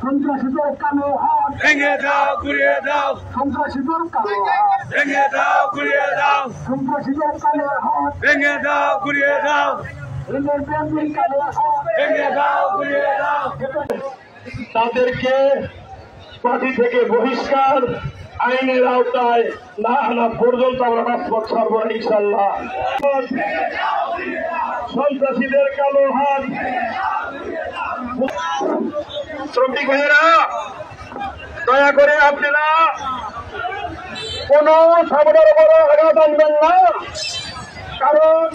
সন্ত্রাসীদের কালো হাত ভেঙে দাও, ঘুরিয়ে দাও, সন্ত্রাসীদের কালো হাত ভেঙে দাও, ঘুরিয়ে দাও, সন্ত্রাসীদের কালো হাত ভেঙে দাও, ঘুরিয়ে দাও, এদের বিএনপির কালো হাত ভেঙে দাও, ঘুরিয়ে দাও। তাদেরকে পার্টি থেকে বহিষ্কার, আইনের আওতায় না আনা পর্যন্ত আমরা রাজপথ ছাড়ব না ইনশাল্লাহ। সন্ত্রাসীদের কালো হাত। শ্রমিক ভাইয়েরা, দয়া করে আপনারা কোন সামনের উপর আঘাত আনবেন না, কারণ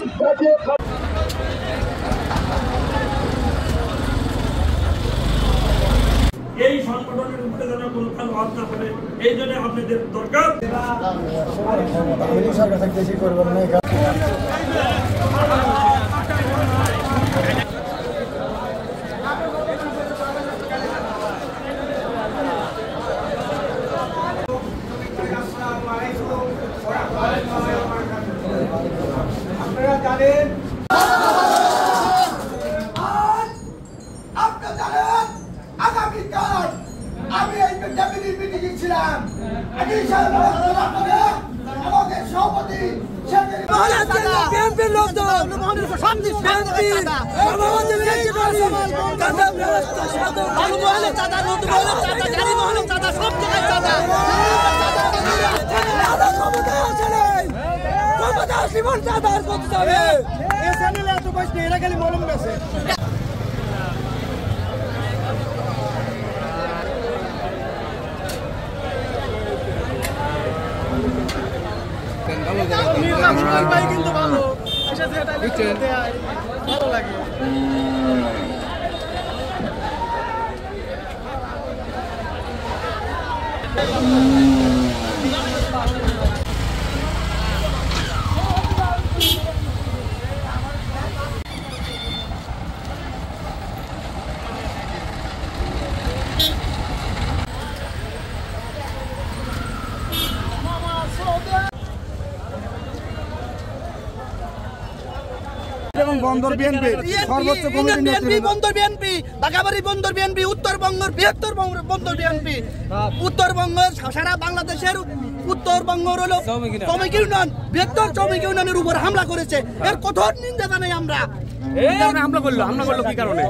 এই সংগঠনের উপরে যেন কোনো কালো হাত না পড়ে, এই জন্য আপনাদের দরকার। আপনারা জানেন, আগামীকাল আমি এই ক্যাবিনেট মিটিং ছিলাম। আমি আমাদের সভাপতি বিএনপির লোকজন এত বয়স এরা খালি মলম গেছে। কিন্তু ভালো ভালো লাগে। বন্দর বিএনপি সর্বোচ্চ কমিটি, বন্দর বিএনপি, বাগাবাড়ি বন্দর বিএনপি, উত্তরবঙ্গের বৃহত্তর বন্দর বিএনপি, উত্তরবঙ্গের সারা বাংলাদেশের উত্তরবঙ্গের হলো শ্রমিক ইউনিয়ন, বৃহত্তর শ্রমিক ইউনিয়নের উপর হামলা করেছে। এর কঠোর নিন্দা জানাই আমরা। হামলা করলো কি কারণে?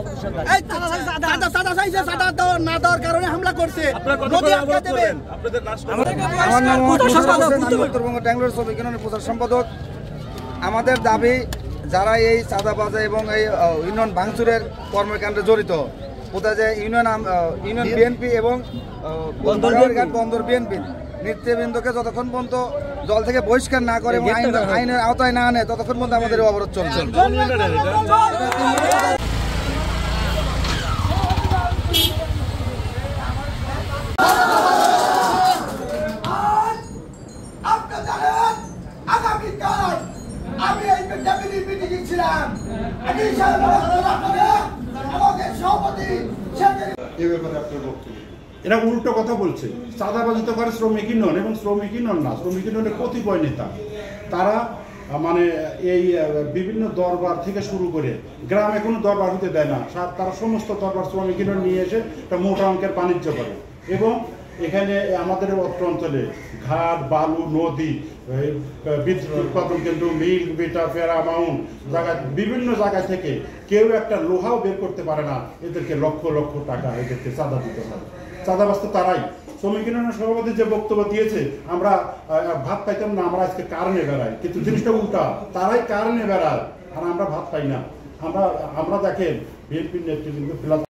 না দেওয়ার কারণে হামলা করছে। আমার নাম উত্তরবঙ্গ ট্যাংলোর শ্রমিক ইউনিয়নের প্রচার সম্পাদক। আমাদের দাবি, যারা এই চাঁদাবাজ এবং এই ইউনিয়ন ভাঙচুরের কর্মকাণ্ডে জড়িত, কোথায় যে ইউনিয়ন বিএনপি এবং বন্দর বিএনপি নেতৃবৃন্দকে যতক্ষণ পর্যন্ত দল থেকে বহিষ্কার না করে এবং আইনের আওতায় না আনে, ততক্ষণ পর্যন্ত আমাদের অবরোধ চলছে। আগামীকাল আমি এই ক্যাবিনেট মিটিং ছিলাম। আমি আমাদের সভাপতি এ ব্যাপারে আপনার বক্তব্য? এরা উল্টো কথা বলছে, চাঁদাবাজি তো করে শ্রমিক ইউনিয়ন, এবং শ্রমিক ইউনিয়ন না, শ্রমিক ইউনিয়নের কতিপয় নেতা তারা মানে এই বিভিন্ন দরবার থেকে শুরু করে গ্রামে কোনো দরবার হতে দেয় না, তারা সমস্ত দরবার শ্রমিক ইউনিয়ন নিয়ে এসে একটা মোটা অঙ্কের বাণিজ্য করে। এবং এখানে আমাদের অত্র অঞ্চলে ঘাট, বালু, নদী, বিদ্যুৎ উৎপাদন কেন্দ্র, মিল, বিটা, ফেরা, মাউন্ট জায়গায়, বিভিন্ন জায়গা থেকে কেউ একটা লোহাও বের করতে পারে না, এদেরকে লক্ষ লক্ষ টাকা এদেরকে চাঁদা দিতে হয়। চাঁদাবাজ তো তারাই। শ্রমিক ইউনিয়নের সভাপতি যে বক্তব্য দিয়েছে, আমরা ভাত পাইতাম না, আমরা আজকে কারণে বেড়াই, কিন্তু জিনিসটা উল্টা, তারাই কারণে বেড়ায় আর আমরা ভাত পাই না। আমরা দেখেন বিএনপির নেতৃবৃন্দ